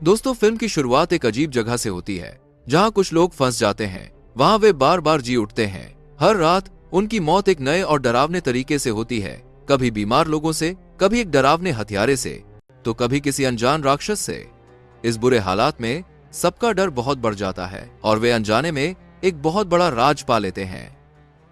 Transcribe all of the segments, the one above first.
दोस्तों, फिल्म की शुरुआत एक अजीब जगह से होती है जहां कुछ लोग फंस जाते हैं। वहां वे बार बार जी उठते हैं। हर रात उनकी मौत एक नए और डरावने तरीके से होती है, कभी बीमार लोगों से, कभी एक डरावने हथियारे से, तो कभी किसी अनजान राक्षस से। इस बुरे हालात में सबका डर बहुत बढ़ जाता है और वे अनजाने में एक बहुत बड़ा राज पा लेते हैं।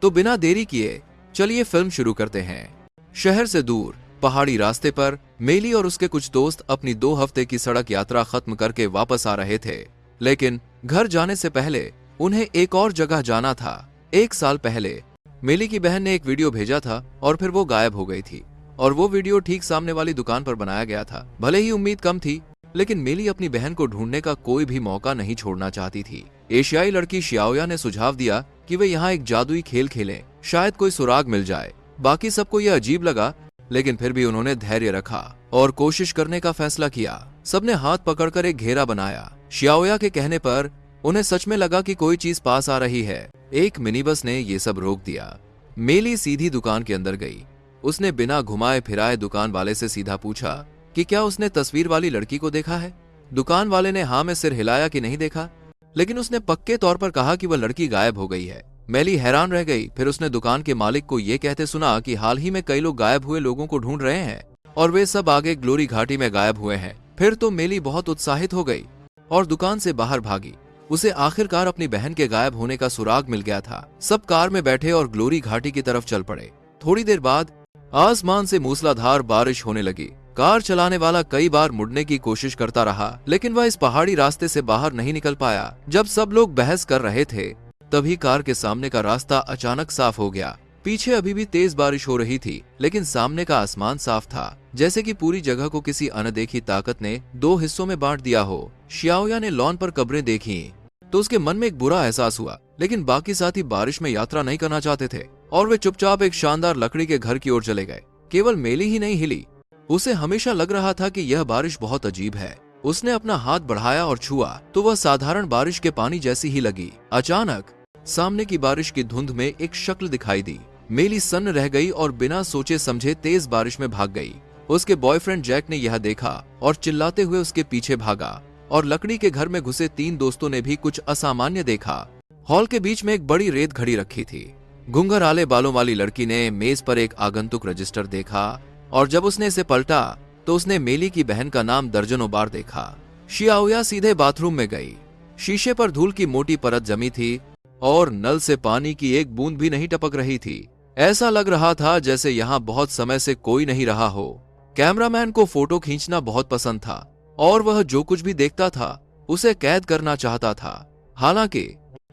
तो बिना देरी किए चलिए फिल्म शुरू करते हैं। शहर से दूर पहाड़ी रास्ते पर मेली और उसके कुछ दोस्त अपनी 2 हफ्ते की सड़क यात्रा खत्म करके वापस आ रहे थे। लेकिन घर जाने से पहले उन्हें एक और जगह जाना था। 1 साल पहले मेली की बहन ने एक वीडियो भेजा था और फिर वो गायब हो गई थी। और वो वीडियो ठीक सामने वाली दुकान पर बनाया गया था। भले ही उम्मीद कम थी, लेकिन मेली अपनी बहन को ढूंढने का कोई भी मौका नहीं छोड़ना चाहती थी। एशियाई लड़की शियाओया ने सुझाव दिया कि वे यहाँ एक जादुई खेल खेलें, शायद कोई सुराग मिल जाए। बाकी सबको यह अजीब लगा, लेकिन फिर भी उन्होंने धैर्य रखा और कोशिश करने का फैसला किया। सबने हाथ पकड़कर एक घेरा बनाया। शियाओया के कहने पर उन्हें सच में लगा कि कोई चीज पास आ रही है। एक मिनी बस ने ये सब रोक दिया। मेली सीधी दुकान के अंदर गई। उसने बिना घुमाए फिराए दुकान वाले से सीधा पूछा कि क्या उसने तस्वीर वाली लड़की को देखा है। दुकान वाले ने हाँ में सिर हिलाया कि नहीं देखा, लेकिन उसने पक्के तौर पर कहा कि वह लड़की गायब हो गई है। मेली हैरान रह गई। फिर उसने दुकान के मालिक को ये कहते सुना कि हाल ही में कई लोग गायब हुए लोगों को ढूंढ रहे हैं और वे सब आगे ग्लोरी घाटी में गायब हुए हैं। फिर तो मेली बहुत उत्साहित हो गई और दुकान से बाहर भागी। उसे आखिरकार अपनी बहन के गायब होने का सुराग मिल गया था। सब कार में बैठे और ग्लोरी घाटी की तरफ चल पड़े। थोड़ी देर बाद आसमान से मूसलाधार बारिश होने लगी। कार चलाने वाला कई बार मुड़ने की कोशिश करता रहा, लेकिन वह इस पहाड़ी रास्ते से बाहर नहीं निकल पाया। जब सब लोग बहस कर रहे थे, तभी कार के सामने का रास्ता अचानक साफ हो गया। पीछे अभी भी तेज बारिश हो रही थी, लेकिन सामने का आसमान साफ था, जैसे कि पूरी जगह को किसी अनदेखी ताकत ने 2 हिस्सों में बांट दिया हो। शियाओया ने लॉन पर कब्रें देखी तो उसके मन में एक बुरा एहसास हुआ, लेकिन बाकी साथी बारिश में यात्रा नहीं करना चाहते थे और वे चुपचाप एक शानदार लकड़ी के घर की ओर चले गए। केवल मेली ही नहीं हिली। उसे हमेशा लग रहा था कि यह बारिश बहुत अजीब है। उसने अपना हाथ बढ़ाया और छुआ तो वह साधारण बारिश के पानी जैसी ही लगी। अचानक सामने की बारिश की धुंध में एक शक्ल दिखाई दी। मेली सन्न रह गई और बिना सोचे समझे तेज बारिश में भाग गई। उसके बॉयफ्रेंड जैक ने यह देखा और चिल्लाते हुए उसके पीछे भागा और लकड़ी के घर में घुसे 3 दोस्तों ने भी कुछ असामान्य देखा। हॉल के बीच में एक बड़ी रेत घड़ी रखी थी। घुंघराले बालों वाली लड़की ने मेज पर एक आगंतुक रजिस्टर देखा और जब उसने इसे पलटा तो उसने मेली की बहन का नाम दर्जनों बार देखा। शियाओया सीधे बाथरूम में गई। शीशे पर धूल की मोटी परत जमी थी और नल से पानी की एक बूंद भी नहीं टपक रही थी। ऐसा लग रहा था जैसे यहाँ बहुत समय से कोई नहीं रहा हो। कैमरामैन को फोटो खींचना बहुत पसंद था और वह जो कुछ भी देखता था उसे कैद करना चाहता था। हालांकि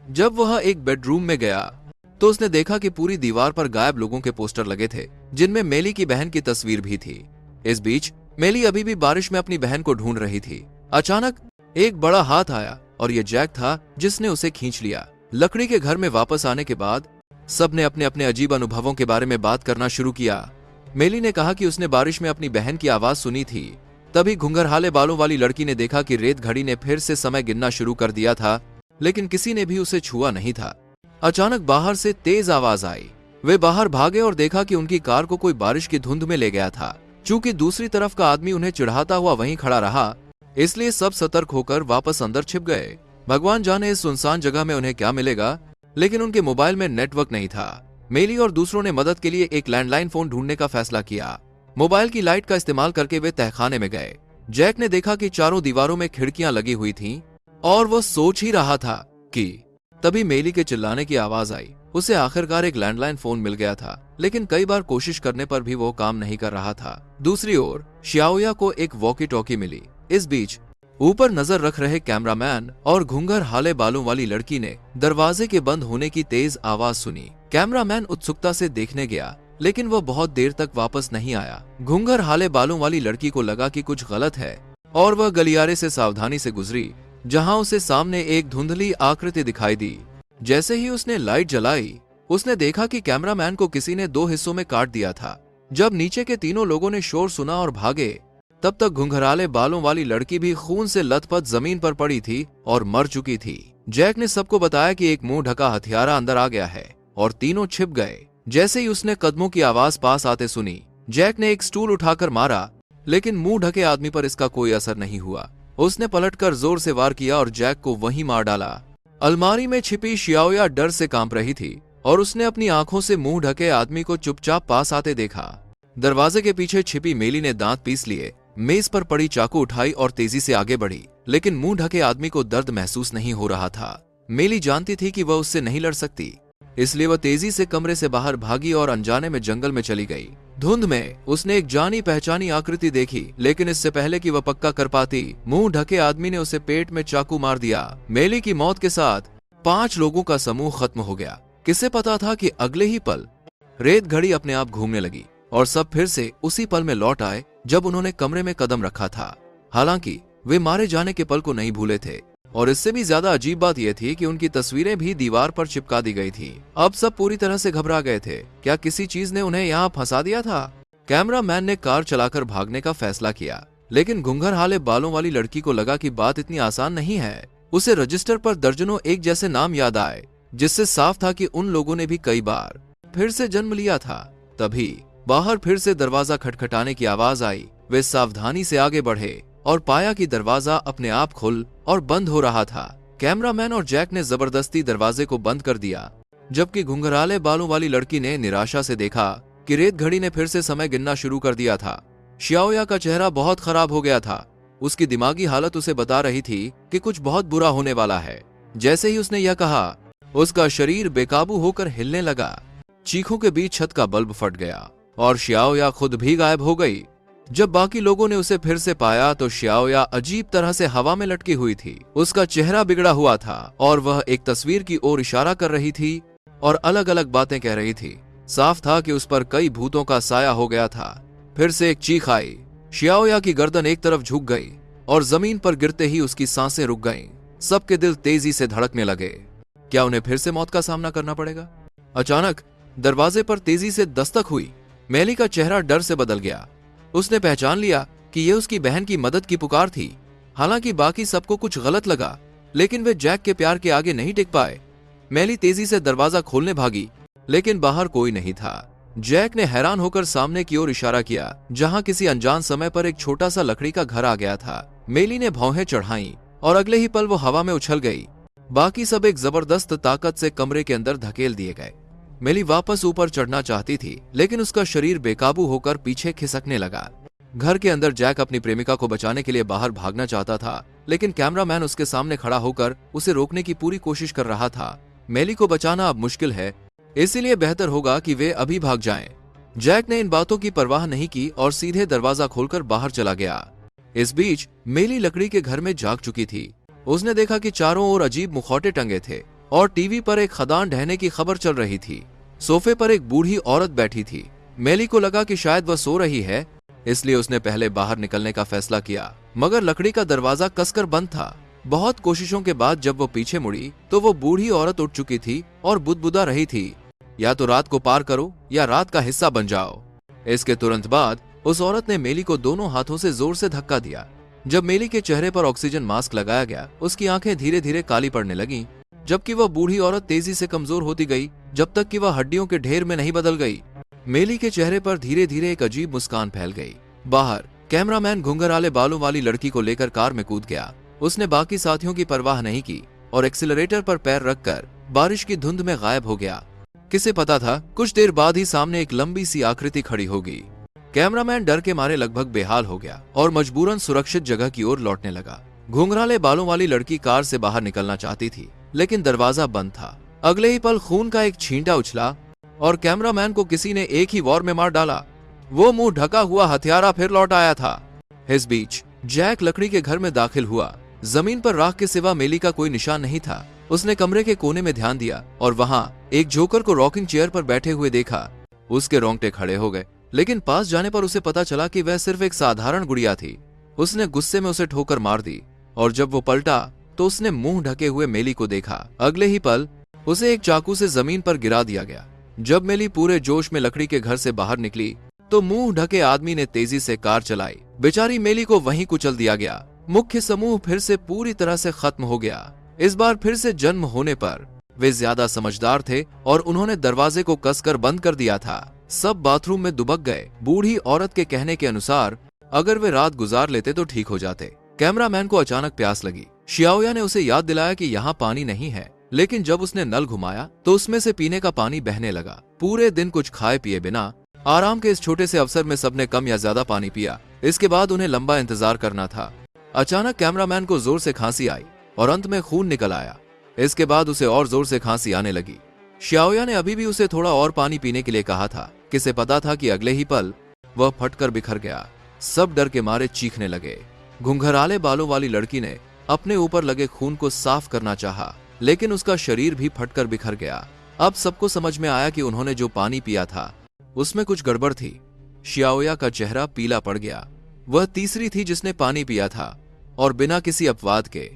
जब वह एक बेडरूम में गया तो उसने देखा कि पूरी दीवार पर गायब लोगों के पोस्टर लगे थे, जिनमें मेली की बहन की तस्वीर भी थी। इस बीच मेली अभी भी बारिश में अपनी बहन को ढूंढ रही थी। अचानक एक बड़ा हाथ आया और ये जैक था जिसने उसे खींच लिया। लकड़ी के घर में वापस आने के बाद सबने अपने अपने अजीब अनुभवों के बारे में बात करना शुरू किया। मेली ने कहा कि उसने बारिश में अपनी बहन की आवाज सुनी थी। तभी घुंघराले बालों वाली लड़की ने देखा कि रेत घड़ी ने फिर से समय गिनना शुरू कर दिया था, लेकिन किसी ने भी उसे छुआ नहीं था। अचानक बाहर से तेज आवाज आई। वे बाहर भागे और देखा कि उनकी कार को कोई बारिश की धुंध में ले गया था। चूंकि दूसरी तरफ का आदमी उन्हें चिढ़ाता हुआ वहीं खड़ा रहा, इसलिए सब सतर्क होकर वापस अंदर छिप गए। भगवान जाने इस सुनसान जगह में उन्हें क्या मिलेगा, लेकिन उनके मोबाइल में नेटवर्क नहीं था। मेली और दूसरों ने मदद के लिए एक लैंडलाइन फोन ढूंढने का फैसला किया। मोबाइल की लाइट का इस्तेमाल करके वे तहखाने में गए। जैक ने देखा कि चारों दीवारों में खिड़कियां लगी हुई थीं और वो सोच ही रहा था कि तभी मेली के चिल्लाने की आवाज आई। उसे आखिरकार एक लैंडलाइन फोन मिल गया था, लेकिन कई बार कोशिश करने पर भी वो काम नहीं कर रहा था। दूसरी ओर शियाओया को एक वॉकी टॉकी मिली। इस बीच ऊपर नजर रख रहे कैमरामैन और घुंघराले बालों वाली लड़की ने दरवाजे के बंद होने की तेज आवाज सुनी। कैमरामैन उत्सुकता से देखने गया, लेकिन वह बहुत देर तक वापस नहीं आया। घुंघराले बालों वाली लड़की को लगा कि कुछ गलत है और वह गलियारे से सावधानी से गुजरी, जहां उसे सामने एक धुंधली आकृति दिखाई दी। जैसे ही उसने लाइट जलाई, उसने देखा कि कैमरामैन को किसी ने 2 हिस्सों में काट दिया था। जब नीचे के तीनों लोगों ने शोर सुना और भागे, तब तक घुंघराले बालों वाली लड़की भी खून से लथपथ जमीन पर पड़ी थी और मर चुकी थी। जैक ने सबको बताया कि एक मुंह ढका हथियारा अंदर आ गया है और तीनों छिप गए। जैसे ही उसने कदमों की आवाज पास आते सुनी, जैक ने एक स्टूल उठाकर मारा, लेकिन मुंह ढके आदमी पर इसका कोई असर नहीं हुआ। उसने पलटकर जोर से वार किया और जैक को वहीं मार डाला। अलमारी में छिपी शियाओया डर से कांप रही थी और उसने अपनी आंखों से मुंह ढके आदमी को चुपचाप पास आते देखा। दरवाजे के पीछे छिपी मेली ने दांत पीस लिए, मेज पर पड़ी चाकू उठाई और तेजी से आगे बढ़ी, लेकिन मुंह ढके आदमी को दर्द महसूस नहीं हो रहा था। मेली जानती थी कि वह उससे नहीं लड़ सकती, इसलिए वह तेजी से कमरे से बाहर भागी और अनजाने में जंगल में चली गई। धुंध में उसने एक जानी पहचानी आकृति देखी, लेकिन इससे पहले कि वह पक्का कर पाती, मुंह ढके आदमी ने उसे पेट में चाकू मार दिया। मेली की मौत के साथ 5 लोगों का समूह खत्म हो गया। किसे पता था कि अगले ही पल रेत घड़ी अपने आप घूमने लगी और सब फिर से उसी पल में लौट आए जब उन्होंने कमरे में कदम रखा था। हालांकि वे मारे जाने के पल को नहीं भूले थे, और इससे भी ज्यादा अजीब बात यह थी कि उनकी तस्वीरें भी दीवार पर चिपका दी गई थी। अब सब पूरी तरह से घबरा गए थे। क्या किसी चीज ने उन्हें यहाँ फंसा दिया था? कैमरामैन ने कार चलाकर भागने का फैसला किया, लेकिन घुंघराले बालों वाली लड़की को लगा कि बात इतनी आसान नहीं है। उसे रजिस्टर पर दर्जनों एक जैसे नाम याद आए, जिससे साफ था कि उन लोगों ने भी कई बार फिर से जन्म लिया था। तभी बाहर फिर से दरवाजा खटखटाने की आवाज आई। वे सावधानी से आगे बढ़े और पाया कि दरवाजा अपने आप खुल और बंद हो रहा था। कैमरामैन और जैक ने जबरदस्ती दरवाजे को बंद कर दिया, जबकि घुंघराले बालों वाली लड़की ने निराशा से देखा कि रेत घड़ी ने फिर से समय गिनना शुरू कर दिया था। शियाओया का चेहरा बहुत खराब हो गया था। उसकी दिमागी हालत उसे बता रही थी कि कुछ बहुत बुरा होने वाला है। जैसे ही उसने यह कहा, उसका शरीर बेकाबू होकर हिलने लगा। चीखों के बीच छत का बल्ब फट गया और शियाओया खुद भी गायब हो गई। जब बाकी लोगों ने उसे फिर से पाया तो शियाओया अजीब तरह से हवा में लटकी हुई थी। उसका चेहरा बिगड़ा हुआ था और वह एक तस्वीर की ओर इशारा कर रही थी और अलग अलग बातें कह रही थी। साफ था कि उस पर कई भूतों का साया हो गया था। फिर से एक चीख आई। शियाओया की गर्दन एक तरफ झुक गई और जमीन पर गिरते ही उसकी सांसें रुक गईं। सबके दिल तेजी से धड़कने लगे। क्या उन्हें फिर से मौत का सामना करना पड़ेगा? अचानक दरवाजे पर तेजी से दस्तक हुई। मेली का चेहरा डर से बदल गया। उसने पहचान लिया कि यह उसकी बहन की मदद की पुकार थी। हालांकि बाकी सबको कुछ गलत लगा, लेकिन वे जैक के प्यार के आगे नहीं टिक पाए। मेली तेजी से दरवाजा खोलने भागी, लेकिन बाहर कोई नहीं था। जैक ने हैरान होकर सामने की ओर इशारा किया, जहां किसी अनजान समय पर एक छोटा सा लकड़ी का घर आ गया था। मेली ने भौहें चढ़ाईं और अगले ही पल वो हवा में उछल गई। बाकी सब एक जबरदस्त ताकत से कमरे के अंदर धकेल दिए गए। मेली वापस ऊपर चढ़ना चाहती थी, लेकिन उसका शरीर बेकाबू होकर पीछे खिसकने लगा। घर के अंदर जैक अपनी प्रेमिका को बचाने के लिए बाहर भागना चाहता था, लेकिन कैमरामैन उसके सामने खड़ा होकर उसे रोकने की पूरी कोशिश कर रहा था। मेली को बचाना अब मुश्किल है, इसीलिए बेहतर होगा कि वे अभी भाग जाएं। जैक ने इन बातों की परवाह नहीं की और सीधे दरवाजा खोलकर बाहर चला गया। इस बीच मेली लकड़ी के घर में जाग चुकी थी। उसने देखा कि चारों ओर अजीब मुखौटे टंगे थे और टीवी पर एक खदान ढहने की खबर चल रही थी। सोफे पर एक बूढ़ी औरत बैठी थी। मेली को लगा कि शायद वह सो रही है, इसलिए उसने पहले बाहर निकलने का फैसला किया, मगर लकड़ी का दरवाजा कसकर बंद था। बहुत कोशिशों के बाद जब वो पीछे मुड़ी तो वो बूढ़ी औरत उठ चुकी थी और बुदबुदा रही थी, या तो रात को पार करो या रात का हिस्सा बन जाओ। इसके तुरंत बाद उस औरत ने मेली को दोनों हाथों से जोर से धक्का दिया। जब मेली के चेहरे पर ऑक्सीजन मास्क लगाया गया, उसकी आंखें धीरे धीरे काली पड़ने लगीं, जबकि वह बूढ़ी औरत तेजी से कमजोर होती गई, जब तक कि वह हड्डियों के ढेर में नहीं बदल गई। मेली के चेहरे पर धीरे धीरे एक अजीब मुस्कान फैल गई। बाहर कैमरामैन घुंघराले बालों वाली लड़की को लेकर कार में कूद गया। उसने बाकी साथियों की परवाह नहीं की और एक्सीलरेटर पर पैर रखकर बारिश की धुंध में गायब हो गया। किसे पता था कुछ देर बाद ही सामने एक लंबी सी आकृति खड़ी होगी। कैमरामैन डर के मारे लगभग बेहाल हो गया और मजबूरन सुरक्षित जगह की ओर लौटने लगा। घुंघराले बालों वाली लड़की कार से बाहर निकलना चाहती थी, लेकिन दरवाजा बंद था। अगले ही पल खून का एक छींटा उछला और कैमरामैन को किसी ने एक ही वार में मार डाला। वो मुंह ढका हुआ हथियारा फिर लौट आया था। इस बीच जैक लकड़ी के घर में दाखिल हुआ। जमीन पर राख के सिवा मेली का कोई निशान नहीं था। उसने कमरे के कोने में ध्यान दिया और वहां एक जोकर को रॉकिंग चेयर पर बैठे हुए देखा। उसके रोंगटे खड़े हो गए, लेकिन पास जाने पर उसे पता चला कि वह सिर्फ एक साधारण गुड़िया थी। उसने गुस्से में उसे ठोकर मार दी और जब वो पलटा तो उसने मुंह ढके हुए मेली को देखा। अगले ही पल उसे एक चाकू से जमीन पर गिरा दिया गया। जब मेली पूरे जोश में लकड़ी के घर से बाहर निकली तो मुंह ढके आदमी ने तेजी से कार चलाई। बेचारी मेली को वहीं कुचल दिया गया। मुख्य समूह फिर से पूरी तरह से खत्म हो गया। इस बार फिर से जन्म होने पर वे ज्यादा समझदार थे और उन्होंने दरवाजे को कसकर बंद कर दिया था। सब बाथरूम में दुबक गए। बूढ़ी औरत के कहने के अनुसार अगर वे रात गुजार लेते तो ठीक हो जाते, कैमरामैन को अचानक प्यास लगी। शियाओया ने उसे याद दिलाया कि यहाँ पानी नहीं है, लेकिन जब उसने नल घुमाया तो उसमें से पीने का पानी बहने लगा। पूरे दिन कुछ खाए पिए बिना आराम के इस छोटे से अवसर में सबने कम या ज्यादा पानी पिया। इसके बाद उन्हें लंबा इंतजार करना था। अचानक कैमरामैन को जोर से खांसी आई और अंत में खून निकल आया। इसके बाद उसे और जोर से खांसी आने लगी। शियाओया ने अभी भी उसे थोड़ा और पानी पीने के लिए कहा था। किसे पता था कि अगले ही पल वह फटकर बिखर गया। सब डर के मारे चीखने लगे। घुंघराले बालों वाली लड़की ने अपने ऊपर लगे खून को साफ करना चाहा, लेकिन उसका शरीर भी फटकर बिखर गया। अब सबको समझ में आया कि उन्होंने जो पानी पिया था उसमें कुछ गड़बड़ थी। शियाओया का चेहरा पीला पड़ गया। वह तीसरी थी जिसने पानी पिया था और बिना किसी अपवाद के।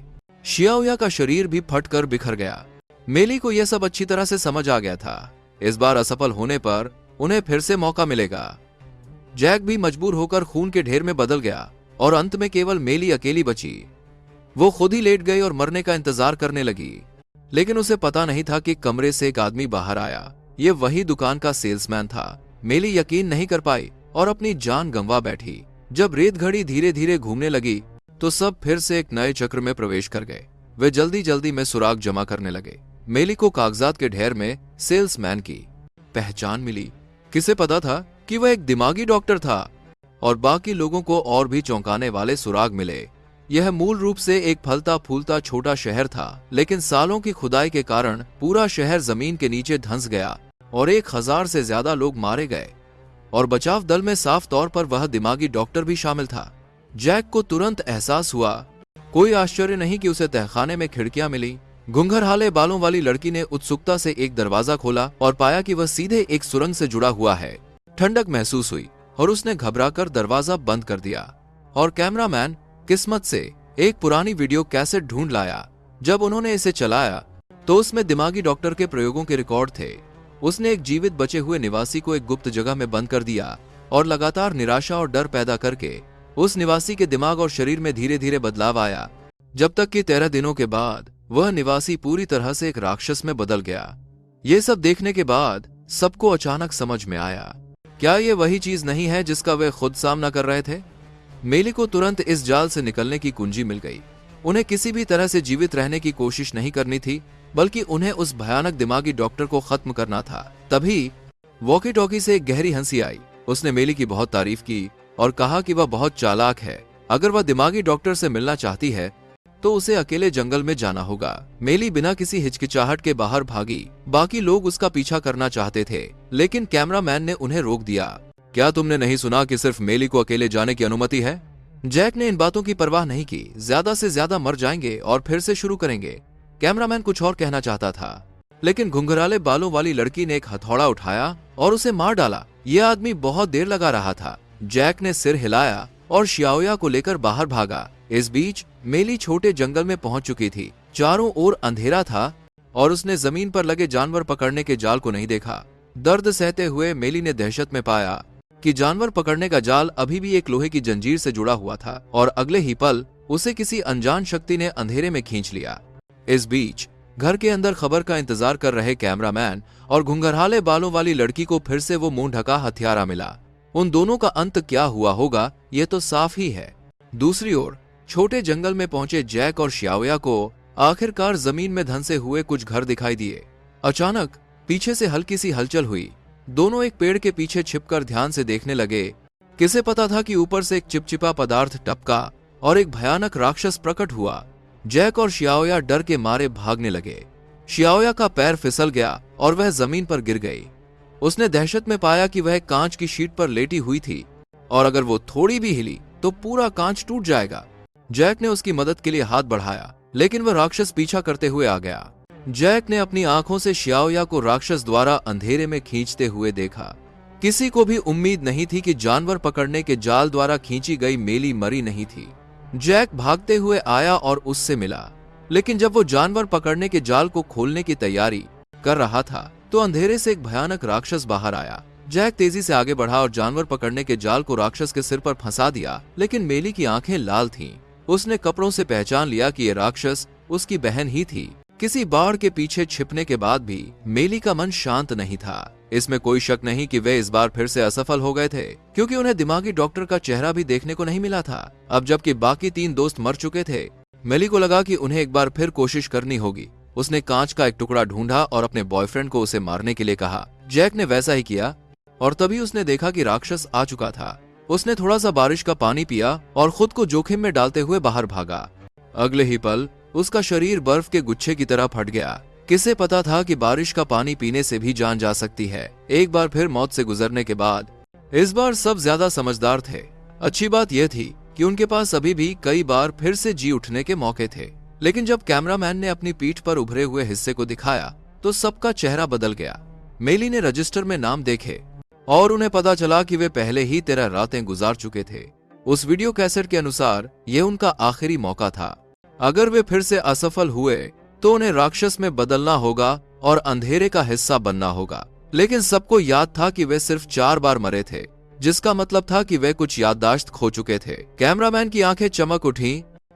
शियाओया का शरीर भी फटकर बिखर गया। मेली को यह सब अच्छी तरह से समझ आ गया था। इस बार असफल होने पर उन्हें फिर से मौका मिलेगा। जैक भी मजबूर होकर खून के ढेर में बदल गया और अंत में केवल मेली अकेली बची। वो खुद ही लेट गई और मरने का इंतजार करने लगी, लेकिन उसे पता नहीं था कि कमरे से एक आदमी बाहर आया। ये वही दुकान का सेल्समैन था। मेली यकीन नहीं कर पाई और अपनी जान गंवा बैठी। जब रेत घड़ी धीरे धीरे घूमने लगी तो सब फिर से एक नए चक्र में प्रवेश कर गए। वे जल्दी जल्दी में सुराग जमा करने लगे। मेली को कागजात के ढेर में सेल्समैन की पहचान मिली। किसे पता था कि वह एक दिमागी डॉक्टर था, और बाकी लोगों को और भी चौंकाने वाले सुराग मिले। यह मूल रूप से एक फलता फूलता छोटा शहर था, लेकिन सालों की खुदाई के कारण पूरा शहर जमीन के नीचे धंस गया और 1000 से ज्यादा लोग मारे गए। और बचाव दल में साफ तौर पर वह दिमागी डॉक्टर भी शामिल था। जैक को तुरंत एहसास हुआ। कोई आश्चर्य नहीं कि उसे तहखाने में खिड़कियां मिली। घुंघराले बालों वाली लड़की ने उत्सुकता से एक दरवाजा खोला और पाया कि वह सीधे एक सुरंग से जुड़ा हुआ है। ठंडक महसूस हुई और उसने घबराकर दरवाजा बंद कर दिया। और कैमरामैन किस्मत से एक पुरानी वीडियो कैसेट ढूंढ लाया। जब उन्होंने इसे चलाया तो उसमें दिमागी डॉक्टर के प्रयोगों के रिकॉर्ड थे। उसने एक जीवित बचे हुए निवासी को एक गुप्त जगह में बंद कर दिया और लगातार निराशा और डर पैदा करके उस निवासी के दिमाग और शरीर में धीरे धीरे बदलाव आया, जब तक कि 13 दिनों के बाद वह निवासी पूरी तरह से एक राक्षस में बदल गया। ये सब देखने के बाद सबको अचानक समझ में आया, क्या ये वही चीज नहीं है जिसका वे खुद सामना कर रहे थे? मेली को तुरंत इस जाल से निकलने की कुंजी मिल गई। उन्हें किसी भी तरह से जीवित रहने की कोशिश नहीं करनी थी, बल्कि उन्हें उस भयानक दिमागी डॉक्टर को खत्म करना था। तभी वॉकी टॉकी से एक गहरी हंसी आई। उसने मेली की बहुत तारीफ की और कहा कि वह बहुत चालाक है। अगर वह दिमागी डॉक्टर से मिलना चाहती है तो उसे अकेले जंगल में जाना होगा। मेली बिना किसी हिचकिचाहट के बाहर भागी। बाकी लोग उसका पीछा करना चाहते थे, लेकिन कैमरामैन ने उन्हें रोक दिया। क्या तुमने नहीं सुना कि सिर्फ मेली को अकेले जाने की अनुमति है? जैक ने इन बातों की परवाह नहीं की। ज्यादा से ज्यादा मर जाएंगे और फिर से शुरू करेंगे। कैमरामैन कुछ और कहना चाहता था, लेकिन घुंघराले बालों वाली लड़की ने एक हथौड़ा उठाया और उसे मार डाला। यह आदमी बहुत देर लगा रहा था। जैक ने सिर हिलाया और शियाओया को लेकर बाहर भागा। इस बीच मेली छोटे जंगल में पहुंच चुकी थी। चारों ओर अंधेरा था और उसने जमीन पर लगे जानवर पकड़ने के जाल को नहीं देखा। दर्द सहते हुए मेली ने दहशत में पाया कि जानवर पकड़ने का जाल अभी भी एक लोहे की जंजीर से जुड़ा हुआ था और अगले ही पल उसे किसी अनजान शक्ति ने अंधेरे में खींच लिया। इस बीच घर के अंदर खबर का इंतजार कर रहे कैमरामैन और घुंघराले बालों वाली लड़की को फिर से वो मुंह ढका हथियारा मिला। उन दोनों का अंत क्या हुआ होगा ये तो साफ ही है। दूसरी ओर छोटे जंगल में पहुंचे जैक और शियाओया को आखिरकार जमीन में धंसे हुए कुछ घर दिखाई दिए। अचानक पीछे से हल्की सी हलचल हुई। दोनों एक पेड़ के पीछे छिपकर ध्यान से देखने लगे। किसे पता था कि ऊपर से एक चिपचिपा पदार्थ टपका और एक भयानक राक्षस प्रकट हुआ। जैक और शियाओया डर के मारे भागने लगे। शियाओया का पैर फिसल गया और वह जमीन पर गिर गई। उसने दहशत में पाया कि वह कांच की शीट पर लेटी हुई थी और अगर वो थोड़ी भी हिली तो पूरा कांच टूट जाएगा। जैक ने उसकी मदद के लिए हाथ बढ़ाया, लेकिन वह राक्षस पीछा करते हुए आ गया। जैक ने अपनी आंखों से शियाओया को राक्षस द्वारा अंधेरे में खींचते हुए देखा। किसी को भी उम्मीद नहीं थी कि जानवर पकड़ने के जाल द्वारा खींची गई मेली मरी नहीं थी। जैक भागते हुए आया और उससे मिला, लेकिन जब वो जानवर पकड़ने के जाल को खोलने की तैयारी कर रहा था तो अंधेरे से एक भयानक राक्षस बाहर आया। जैक तेजी से आगे बढ़ा और जानवर पकड़ने के जाल को राक्षस के सिर पर फंसा दिया, लेकिन मेली की आंखें लाल थीं। उसने कपड़ों से पहचान लिया कि यह राक्षस उसकी बहन ही थी। किसी बाढ़ के पीछे छिपने के बाद भी मेली का मन शांत नहीं था। इसमें कोई शक नहीं कि वे इस बार फिर से असफल हो गए थे, क्योंकि उन्हें दिमागी डॉक्टर का चेहरा भी देखने को नहीं मिला था। अब जबकि बाकी 3 दोस्त मर चुके थे, मेली को लगा कि उन्हें एक बार फिर कोशिश करनी होगी। उसने कांच का एक टुकड़ा ढूंढा और अपने बॉयफ्रेंड को उसे मारने के लिए कहा। जैक ने वैसा ही किया और तभी उसने देखा कि राक्षस आ चुका था। उसने थोड़ा सा बारिश का पानी पिया और खुद को जोखिम में डालते हुए बाहर भागा। अगले ही पल उसका शरीर बर्फ के गुच्छे की तरह फट गया। किसे पता था कि बारिश का पानी पीने से भी जान जा सकती है। एक बार फिर मौत से गुजरने के बाद इस बार सब ज्यादा समझदार थे। अच्छी बात यह थी कि उनके पास अभी भी कई बार फिर से जी उठने के मौके थे। लेकिन जब कैमरामैन ने अपनी पीठ पर उभरे हुए हिस्से को दिखाया तो सबका चेहरा बदल गया। मेली ने रजिस्टर में नाम देखे और उन्हें पता चला कि वे पहले ही 13 रातें गुजार चुके थे। उस वीडियो कैसेट के अनुसार यह उनका आखिरी मौका था। अगर वे फिर से असफल हुए तो उन्हें राक्षस में बदलना होगा और अंधेरे का हिस्सा बनना होगा। लेकिन सबको याद था कि वे सिर्फ 4 बार मरे थे, जिसका मतलब था कि वे कुछ याददाश्त खो चुके थे। कैमरामैन की आंखें चमक उठी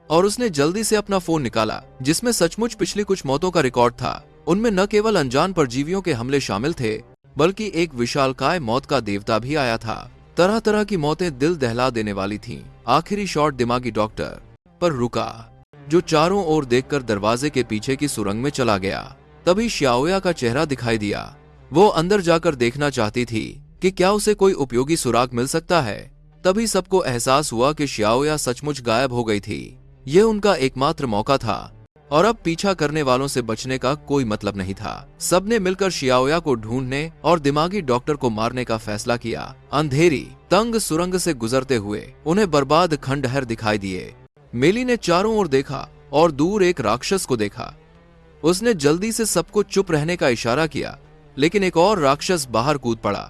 और उसने जल्दी से अपना फोन निकाला, जिसमें सचमुच पिछली कुछ मौतों का रिकॉर्ड था। उनमें न केवल अनजान परजीवियों के हमले शामिल थे, बल्कि एक विशालकाय मौत का देवता भी आया था। तरह तरह की मौतें दिल दहला देने वाली थीं। आखिरी शॉट दिमागी डॉक्टर पर रुका, जो चारों ओर देखकर दरवाजे के पीछे की सुरंग में चला गया। तभी श्याओया का चेहरा दिखाई दिया। वो अंदर जाकर देखना चाहती थी कि क्या उसे कोई उपयोगी सुराग मिल सकता है। तभी सबको एहसास हुआ कि श्याओया सचमुच गायब हो गई थी। ये उनका एकमात्र मौका था और अब पीछा करने वालों से बचने का कोई मतलब नहीं था। सबने मिलकर श्याओया को ढूंढने और दिमागी डॉक्टर को मारने का फैसला किया। अंधेरी तंग सुरंग से गुजरते हुए उन्हें बर्बाद खंडहर दिखाई दिए। मेली ने चारों ओर देखा और दूर एक राक्षस को देखा। उसने जल्दी से सबको चुप रहने का इशारा किया, लेकिन एक और राक्षस बाहर कूद पड़ा।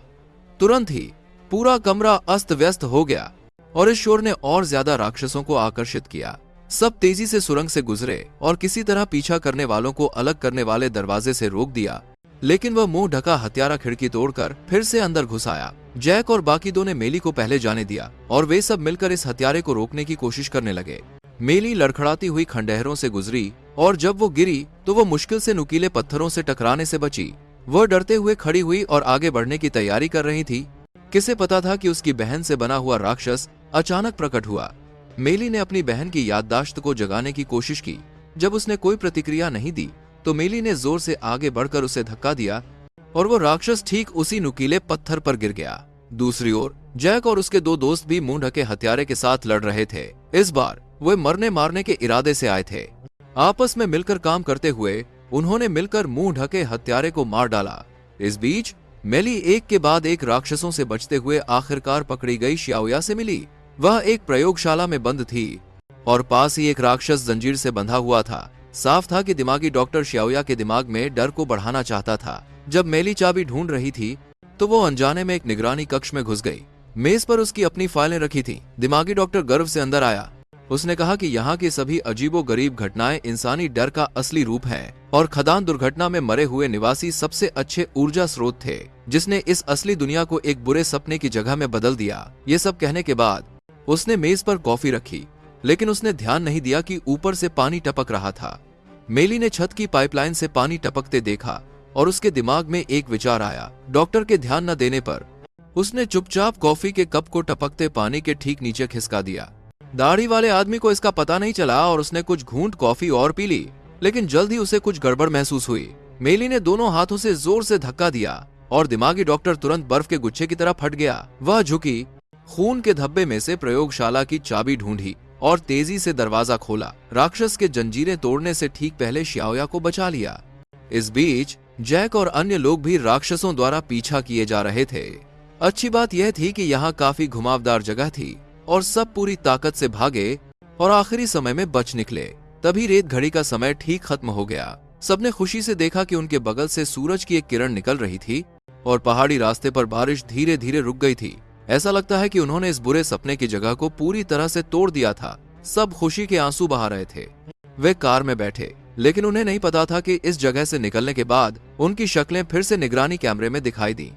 तुरंत ही पूरा कमरा अस्त व्यस्त हो गया और इस शोर ने और ज्यादा राक्षसों को आकर्षित किया। सब तेजी से सुरंग से गुजरे और किसी तरह पीछा करने वालों को अलग करने वाले दरवाजे से रोक दिया, लेकिन वह मुंह ढका हत्यारा खिड़की तोड़कर फिर से अंदर घुस आया। जैक और बाकी 2 ने मेली को पहले जाने दिया और वे सब मिलकर इस हत्यारे को रोकने की कोशिश करने लगे। मेली लड़खड़ाती हुई खंडहरों से गुजरी और जब वो गिरी तो वो मुश्किल से नुकीले पत्थरों से टकराने से बची। वह डरते हुए खड़ी हुई और आगे बढ़ने की तैयारी कर रही थी। किसे पता था कि उसकी बहन से बना हुआ राक्षस अचानक प्रकट हुआ। मेली ने अपनी बहन की याददाश्त को जगाने की कोशिश की। जब उसने कोई प्रतिक्रिया नहीं दी तो मेली ने जोर से आगे बढ़कर उसे धक्का दिया और वो राक्षस ठीक उसी नुकीले पत्थर पर गिर गया। दूसरी ओर जैक और उसके 2 दोस्त भी मुंह ढके हत्यारे के साथ लड़ रहे थे। इस बार वे मरने मारने के इरादे से आए थे। आपस में मिलकर काम करते हुए उन्होंने मिलकर मुंह ढके हत्यारे को मार डाला। इस बीच मेली एक के बाद एक राक्षसों से बचते हुए आखिरकार पकड़ी गई श्याओया से मिली। वह एक प्रयोगशाला में बंद थी और पास ही एक राक्षस जंजीर से बंधा हुआ था। साफ था कि दिमागी डॉक्टर श्याओया के दिमाग में डर को बढ़ाना चाहता था। जब मेली चाबी ढूंढ रही थी तो वो अनजाने में एक निगरानी कक्ष में घुस गई। मेज पर उसकी अपनी फाइलें रखी थी। दिमागी डॉक्टर गर्व से अंदर आया। उसने कहा कि यहाँ की सभी अजीबोगरीब घटनाएं इंसानी डर का असली रूप हैं और खदान दुर्घटना में मरे हुए निवासी सबसे अच्छे ऊर्जा स्रोत थे, जिसने इस असली दुनिया को एक बुरे सपने की जगह में बदल दिया। ये सब कहने के बाद उसने मेज पर कॉफी रखी, लेकिन उसने ध्यान नहीं दिया कि ऊपर से पानी टपक रहा था। मेली ने छत की पाइपलाइन से पानी टपकते देखा और उसके दिमाग में एक विचार आया। डॉक्टर के ध्यान न देने पर उसने चुपचाप कॉफी के कप को टपकते पानी के ठीक नीचे खिसका दिया। दाढ़ी वाले आदमी को इसका पता नहीं चला और उसने कुछ घूंट कॉफी और पी ली, लेकिन जल्द ही उसे कुछ गड़बड़ महसूस हुई। मेली ने दोनों हाथों से जोर से धक्का दिया और दिमागी डॉक्टर तुरंत बर्फ के गुच्छे की तरह फट गया। वह झुकी, खून के धब्बे में से प्रयोगशाला की चाबी ढूंढी और तेजी से दरवाजा खोला। राक्षस के जंजीरें तोड़ने से ठीक पहले श्याओया को बचा लिया। इस बीच जैक और अन्य लोग भी राक्षसों द्वारा पीछा किए जा रहे थे। अच्छी बात यह थी कि यहाँ काफी घुमावदार जगह थी और सब पूरी ताकत से भागे और आखिरी समय में बच निकले। तभी रेत घड़ी का समय ठीक खत्म हो गया। सबने खुशी से देखा कि उनके बगल से सूरज की एक किरण निकल रही थी और पहाड़ी रास्ते पर बारिश धीरे धीरे रुक गई थी। ऐसा लगता है कि उन्होंने इस बुरे सपने की जगह को पूरी तरह से तोड़ दिया था। सब खुशी के आंसू बहा रहे थे। वे कार में बैठे, लेकिन उन्हें नहीं पता था कि इस जगह से निकलने के बाद उनकी शक्लें फिर से निगरानी कैमरे में दिखाई दी।